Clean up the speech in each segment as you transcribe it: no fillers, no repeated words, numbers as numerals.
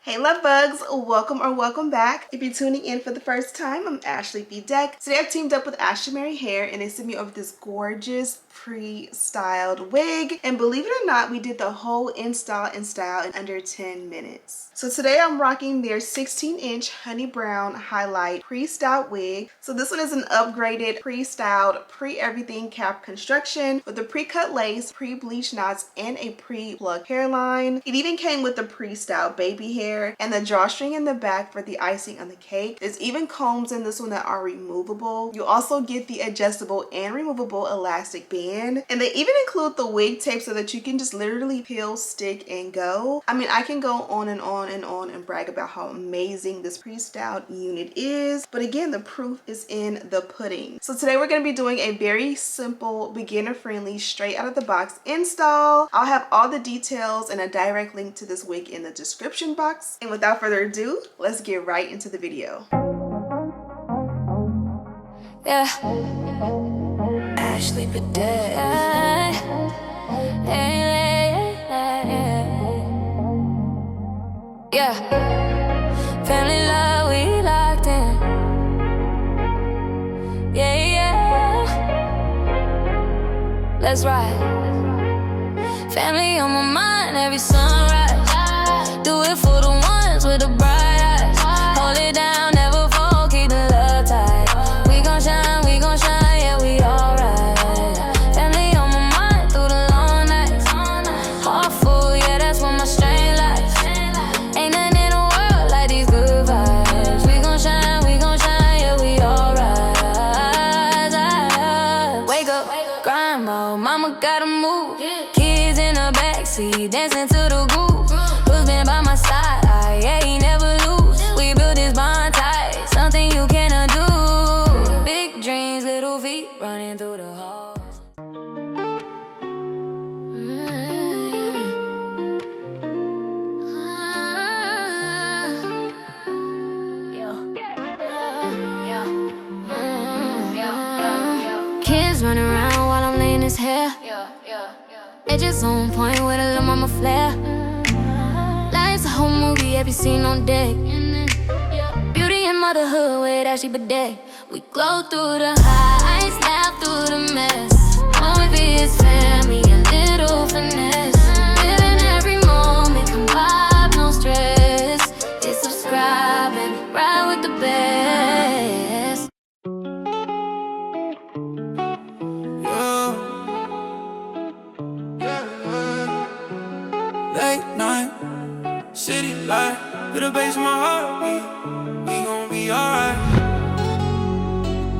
Hey love bugs, welcome or welcome back. If you're tuning in for the first time, I'm Ashley Bedeck. Today I've teamed up with Ashimary Hair and they sent me over this gorgeous pre-styled wig, and believe it or not, we did the whole install and style in under 10 minutes. So today I'm rocking their 16-inch honey brown highlight pre-styled wig. So this one is an upgraded pre-styled pre-everything cap construction with a pre-cut lace, pre-bleach knots, and a pre-plucked hairline. It even came with the pre-styled baby hair and the drawstring in the back for the icing on the cake. There's even combs in this one that are removable. You also get the adjustable and removable elastic band, and they even include the wig tape so that you can just literally peel, stick, and go. I mean, I can go on and on and brag about how amazing this pre-styled unit is, but again, the proof is in the pudding. So today we're going to be doing a very simple, beginner-friendly, straight out of the box install. I'll have all the details and a direct link to this wig in the description box. And without further ado, let's get right into the video. Yeah, Ashley Bedeck. Yeah, family love, we locked in. Yeah, let's ride. Family on my mind every sunrise. Do it for the ones with the bright eyes. Hold it down, never fall, keep the love tight. We gon' shine, yeah, we alright. Family on my mind through the long nights. Heart full, yeah, that's where my strength lies. Ain't nothing in the world like these good vibes. We gon' shine, yeah, we alright. Wake up, grind mode, mama gotta move. Kids in the backseat, dancing to the groove. Who's been by my side, yeah, he never lose. We built this bond tight, something you cannot do. Big dreams, little feet, running through the halls. Kids running around while I'm laying his hair. Edges on point with a little mama flair. Life's a whole movie, every scene on deck. Beauty and motherhood with Ashley Bedeck. We glow through the highs, snap through the mess. Always be his family, a little finesse. Living every moment, come vibe, no stress. Hit subscribe and ride with the best. Late night, city light, to the base of my heart, we gon' be alright.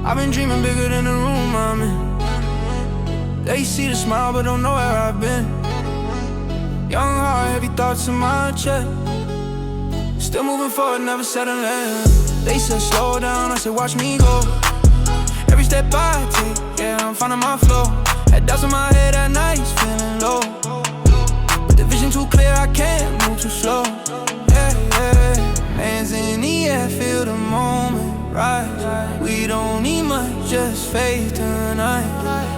I've been dreaming bigger than the room I'm in. They see the smile but don't know where I've been. Young heart, heavy thoughts in my chest. Still moving forward, never settling. They said slow down, I said watch me go. Every step I take, yeah, I'm finding my flow. Had doubts in my head at night, feeling low. The vision too clear, I can't move too slow. Yeah, yeah. Hands in the air, feel the moment rise. We don't need much, just faith tonight.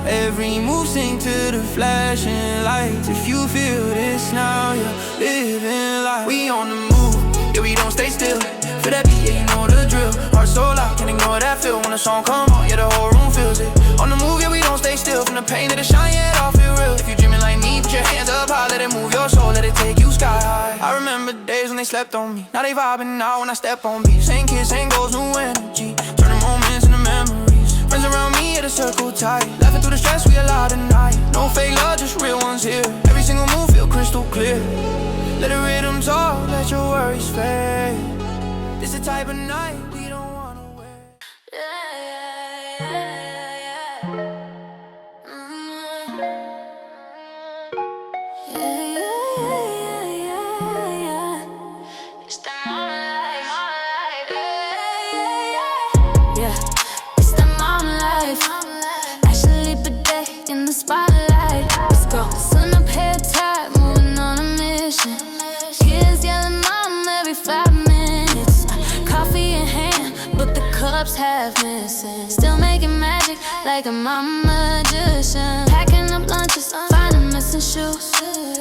Every move sing to the flashing lights. If you feel this now, you're living life. We on the move, yeah, we don't stay still. For that beat, yeah, you know the drill. Heart so loud, can't ignore that feel. When the song come on, yeah, the whole room feels it. On the move, yeah, we don't stay still. From the pain to the shine, yeah, it all feel real. If you dreaming like me, put your hands up high. Let it move your soul, let it take you sky high. I remember days when they slept on me. Now they vibing now when I step on beat. Same kids, same goals, new energy. Turning moments into memories. Friends around me, yeah, the circle tight. Laughing through the stress, we allowed tonight. No fake love, just real ones here. Every single move feel crystal clear. Let the rhythm talk, let your worries fade. This the type of night we don't wanna wait. It's the moment life. Yeah, it's the moment life. Ashley Bedeck in the spotlight. Let's go. Sun up, hair tight, moving on a mission. Kids yelling mom every 5 minutes. Coffee in hand, but the cups half missing. Still making magic like a mama magician. Packing up lunches, finding missing shoes.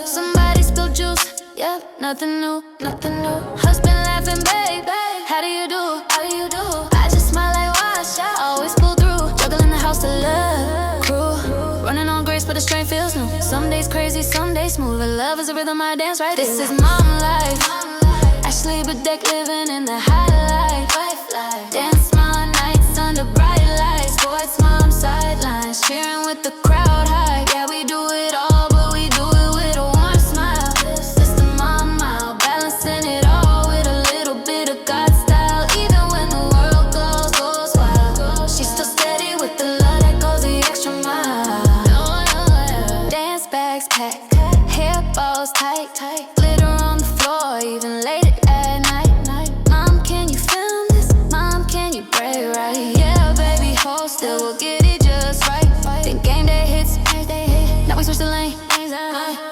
Somebody spilled juice, Yep, nothing new, nothing new. Husband laughing, babe, how do you do? How do you do? I just smile like wash, I always pull through. Juggling the house to love, crew. Running on grace, but the strength feels new. Some days crazy, some days smooth. But love is a rhythm I dance right. This is mom life. Ashley Bedeck living in the high life. Dance my nights under bright lights. Sports mom sidelines, cheering with the crowd high. Yeah, we do it all, but we do it with a warm smile. This the mom mile, balancing it all with a little bit of God style. Even when the world goes wild, she's still steady with the love that goes the extra mile. Dance bags packed, hair balls tight, glitter on the floor, even late at night. Mom, can you film this? Mom, can you pray right? Yeah, baby, hold still, we'll get it just right. Then game day hits, now we switch the lane.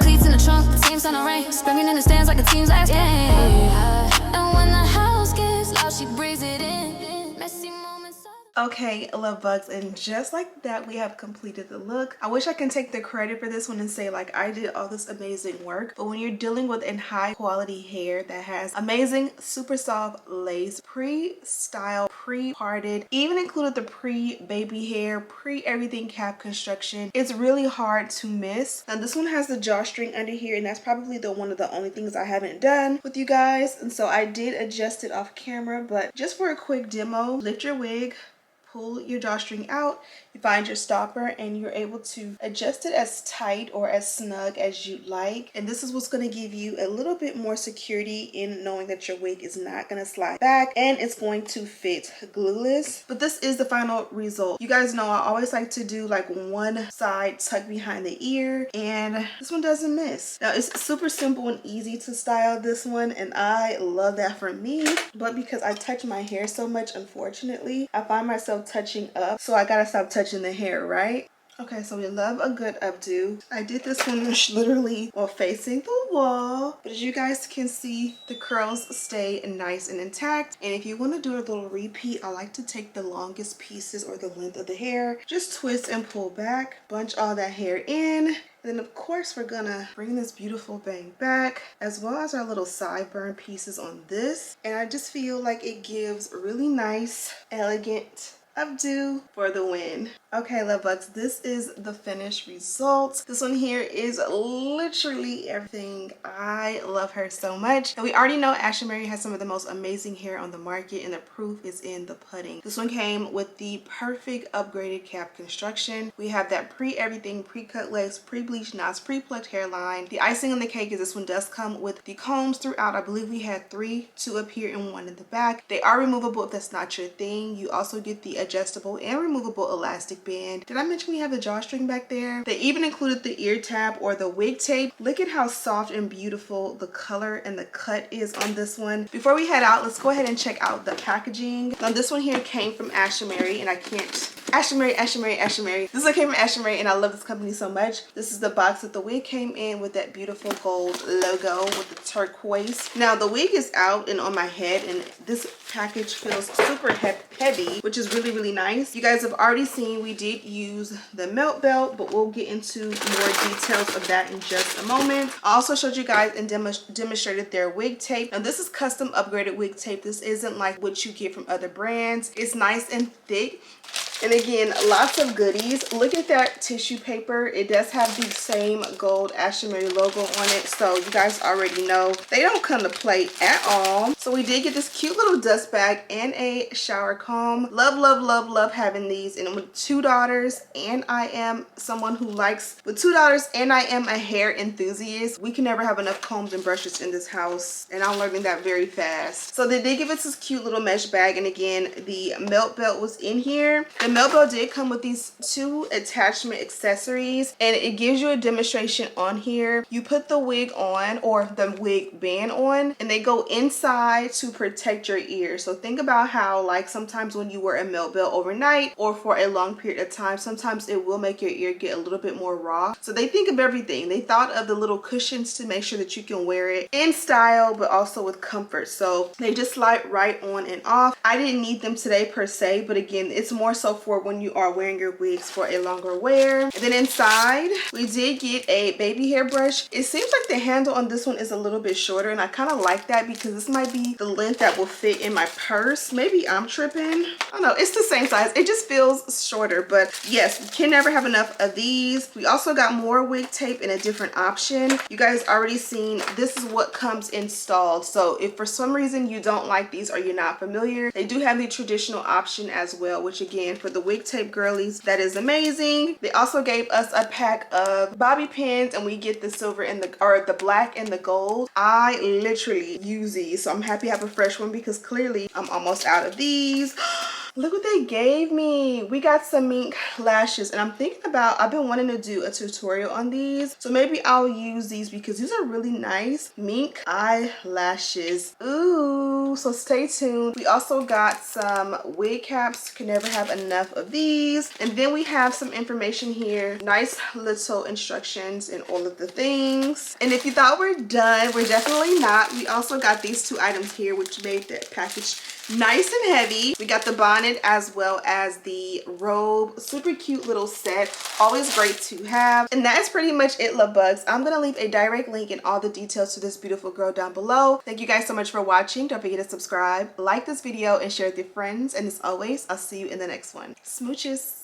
Cleats in the trunk, the team's on the rain. Screaming in the stands like the team's last game. And when the house gets loud, she breathes it in. Messy moments. Okay, love bugs, and just like that, we have completed the look. I wish I can take the credit for this one and say like I did all this amazing work, but when you're dealing with a high quality hair that has amazing super soft lace, pre-styled, pre-parted, even included the pre-baby hair, pre-everything cap construction, it's really hard to miss. Now this one has the drawstring under here, and that's probably one of the only things I haven't done with you guys, and so I did adjust it off camera. But just for a quick demo, lift your wig, pull your drawstring out, you find your stopper, and you're able to adjust it as tight or as snug as you like. And this is what's going to give you a little bit more security in knowing that your wig is not going to slide back and it's going to fit glueless. But this is the final result. You guys know I always like to do like one side tucked behind the ear, and this one doesn't miss. Now it's super simple and easy to style this one, and I love that for me. But because I touch my hair so much, unfortunately, I find myself touching up, so I gotta stop touching the hair, right? Okay, so we love a good updo. I did this one literally while facing the wall, but as you guys can see, the curls stay nice and intact. And if you want to do a little repeat, I like to take the longest pieces or the length of the hair, just twist and pull back, bunch all that hair in. And then of course we're gonna bring this beautiful bang back, as well as our little sideburn pieces on this. And I just feel like it gives really nice, elegant updo for the win. Okay, love bugs, this is the finished result. This one here is literally everything. I love her so much. And we already know Ashimary has some of the most amazing hair on the market, and the proof is in the pudding. This one came with the perfect upgraded cap construction. We have that pre-everything, pre-cut legs, pre-bleached knots, pre-plucked hairline. The icing on the cake is this one does come with the combs throughout. I believe we had 3, 2 up here and 1 in the back. They are removable if that's not your thing. You also get the adjustable and removable elastic band. Did I mention we have the drawstring back there? They even included the ear tab or the wig tape. Look at how soft and beautiful the color and the cut is on this one. Before we head out, let's go ahead and check out the packaging. Now this one here came from Ashimary, and I can't Ashimary. This one came from Ashimary, and I love this company so much. This is the box that the wig came in with, that beautiful gold logo with the turquoise. Now the wig is out and on my head, and this package feels super heavy, which is really, really nice. You guys have already seen we did use the melt belt, but we'll get into more details of that in just a moment. I also showed you guys and demonstrated their wig tape. Now this is custom upgraded wig tape. This isn't like what you get from other brands. It's nice and thick. And again, lots of goodies. Look at that tissue paper. It does have the same gold Ashimary logo on it, so you guys already know they don't come to play at all. So we did get this cute little dust bag and a shower comb. Love, love, love, love having these. And with 2 daughters, and I am someone who likes, with 2 daughters and I am a hair enthusiast, we can never have enough combs and brushes in this house, and I'm learning that very fast. So they did give us this cute little mesh bag, and again, the melt belt was in here. The melt belt did come with these 2 attachment accessories, and it gives you a demonstration on here. You put the wig on, or the wig band on, and they go inside to protect your ear. So think about how like sometimes when you wear a melt belt overnight or for a long period of time, sometimes it will make your ear get a little bit more raw. So they think of everything. They thought of the little cushions to make sure that you can wear it in style but also with comfort. So they just slide right on and off. I didn't need them today per se, but again, it's more so for when you are wearing your wigs for a longer wear. And then inside, we did get a baby hair brush. It seems like the handle on this one is a little bit shorter, and I kind of like that because this might be the length that will fit in my purse. Maybe I'm tripping. I don't know. It's the same size. It just feels shorter, but yes, we can never have enough of these. We also got more wig tape in a different option. You guys already seen this is what comes installed. So if for some reason you don't like these or you're not familiar, they do have the traditional option as well, which again, for the wig tape girlies, that is amazing. They also gave us a pack of bobby pins, and we get the silver and the black and the gold. I literally use these, so I'm happy I have a fresh one because clearly I'm almost out of these. Look what they gave me. We got some mink lashes, and I'm thinking about, I've been wanting to do a tutorial on these, so maybe I'll use these because these are really nice mink eyelashes. Ooh, so stay tuned. We also got some wig caps. Can never have enough of these. And then we have some information here, nice little instructions and all of the things. And if you thought we're done, we're definitely not. We also got these two items here, which made the package nice and heavy. We got the bonnet as well as the robe. Super cute little set. Always great to have. And that is pretty much it, love bugs. I'm gonna leave a direct link and all the details to this beautiful girl down below. Thank you guys so much for watching. Don't forget to subscribe, like this video, and share with your friends. And as always, I'll see you in the next one. Smooches.